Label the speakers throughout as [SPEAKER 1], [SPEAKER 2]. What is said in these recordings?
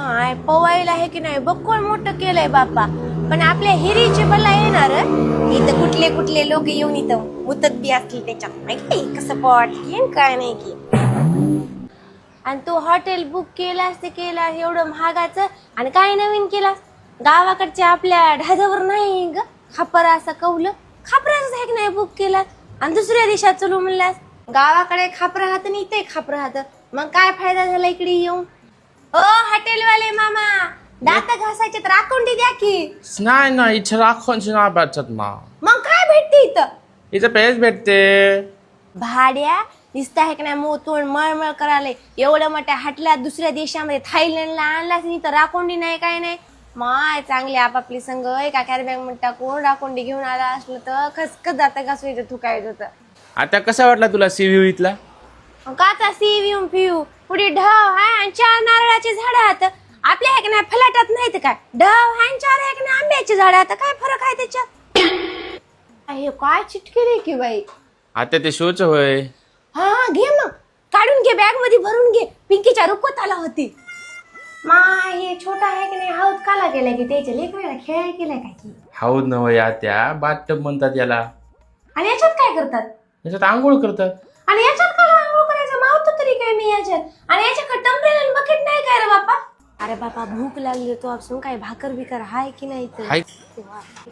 [SPEAKER 1] माय पवायला आहे की नाही बक्कळ मोठं केलंय बापा. पण आपल्या हिरीचे बला येणार इथं कुठले कुठले लोक येऊन इथं उतत बी असतील त्याच्यात माहिती कसं पॉट घेईन काय नाही की. आणि तू हॉटेल बुक केलास ते केलास एवढं महागाचं आणि काय नवीन केलास. गावाकडच्या आपल्या ढाजावर नाही ग खापर असं कवलं खापराच आहे की नाही बुक केलास आणि दुसऱ्या देशात चलू म्हणलास. गावाकडे खापर राहत आणि इथे खापर राहत मग काय फायदा झाला इकडे येऊन. ओ हॉटेलवाले मामा दात घासायचे तर राखोंडी द्या की.
[SPEAKER 2] नाही ना इथे राखोंची नाही भेटत ना.
[SPEAKER 1] मग काय भेटते इथं.
[SPEAKER 2] इथं पेज भेटते.
[SPEAKER 1] भाड्या दिसत आहे की नाही मग तोंड मळमळ करायला एवढ्या मोठ्या हटल्यात दुसऱ्या देशामध्ये थायलंडला आणलास आणि इथं राखोंडी नाही काय नाही. माय चांगली आपापली संघ एका कॅरीबॅग मध्ये टाकून राखोंडी घेऊन आला असलं तर खसखस दात घासवायचं तू काय होतं.
[SPEAKER 2] आता कसा वाटला तुला सीव्ह्यू इथला.
[SPEAKER 1] काचा सीव्यू पिऊ पुढे ढव हाय आणि 4 नारळाची झाडं आहेत. आपल्या आहे की नाही फलाटात नाही तर काय ढव हाय आणि 4 आहे की नाही आंब्याची झाडं आता काय फरक आहे त्याच्यात. हे काय चिटकेले की बाई.
[SPEAKER 2] आता ते शोच होय.
[SPEAKER 1] हा घे मग काढून घे बॅग मध्ये भरून घे. पिंकीच्या रुकवत आला होती. मा हे छोटा आहे की नाही हाऊत काला गेलाय की त्याच्या लेकराला खेळायला केलाय काय की.
[SPEAKER 2] हाऊद नव्हे आत्या बाथटब म्हणतात याला.
[SPEAKER 1] आणि याच्यात काय करतात.
[SPEAKER 2] याच्यात आंघोळ करतात.
[SPEAKER 1] आणि याच्यात काय आंघोळ करायचं मावतो तरी काय मी याच्यात. आणि याच्याकडे टंबरेल बकेट नाही काय रे बापा. अरे बापा भूक लागली तो आपण काय भाकर बिकर हाय की नाही तर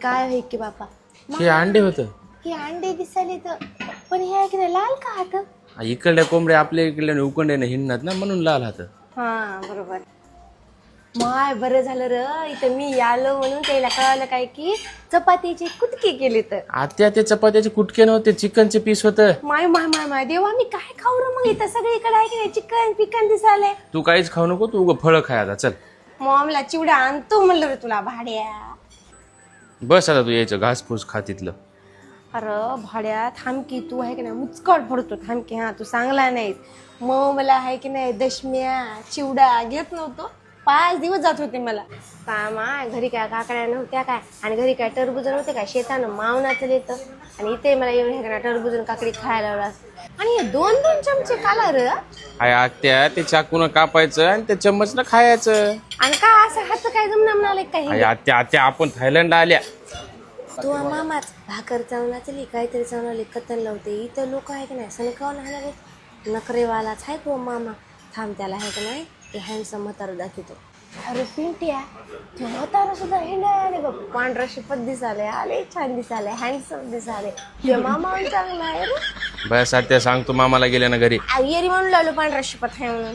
[SPEAKER 1] काय आहे की बापा.
[SPEAKER 2] हे अंडे होत.
[SPEAKER 1] हे अंडे दिसायले तर पण हे आहे की नाही लाल का हात.
[SPEAKER 2] इकडल्या कोंबड्या आपल्या इकडल्या उकंड्याने हिंडणार ना म्हणून लाल हात.
[SPEAKER 1] हा बरोबर. माय बरं झालं र इथं मी आलो म्हणून त्याला कळालं काय की चपातीचे कुटके केले तर.
[SPEAKER 2] आत्या ते चपात्याचे कुटके नव्हते चिकनचे पीस होत.
[SPEAKER 1] माय माय माय माय देवा मी काय खाऊ र मग इथं सगळीकडे आहे की नाही चिकन पिकन दिसायलंय.
[SPEAKER 2] तू काहीच खाऊ नको तू फळं खाय आता चल.
[SPEAKER 1] मॉमला चिवडा आणतो म्हणलं रे तुला भाड्या.
[SPEAKER 2] बस आता तू यायचं घासफूस खा तिथलं.
[SPEAKER 1] अरे भाड्या थांब की तू आहे की नाही मुचकट पडतो थांब की. हा तू चांगला नाहीस मग मला आहे की नाही दशम्या चिवडा घेत नव्हतो 5 दिवस जात होते मला. कामा घरी काय काकड्या नव्हत्या काय आणि घरी काय टरबूज नव्हते काय शेतानं मावनाचं येतं आणि इथे मला एवढे टरबूज काकडी खायला लावला. आणि 2-2 चमचे काला र.
[SPEAKER 2] हाय आत्या ते चाकून कापायचं आणि ते चम्मचनं खायचं.
[SPEAKER 1] आणि काय असं हात काय जमना म्हणाले काय.
[SPEAKER 2] हाय आत्या आत्या आपण थायलंडला आल्या.
[SPEAKER 1] तू मामाच भाकर चावणाची काहीतरी चावणाली कतन लावते. इथं लोक आहे की नाही सणकावून हाणारे नखरेवालाच आहे तो मामा. थांब त्याला आहे की नाही ते हँडसम म्हातारं दाखवतो. अरे पिंट्या ते म्हातारं सुद्धा हिंडायला बघ पांढरा शिपत दिसाले आले छान दिसाले हँडसम दिसाले. ते मामा चांगला आहे रे.
[SPEAKER 2] बस आत्या सांगतो मामाला गेल्या ना घरी.
[SPEAKER 1] येरी म्हणून लावलो पांढरा शिपत आहे म्हणून.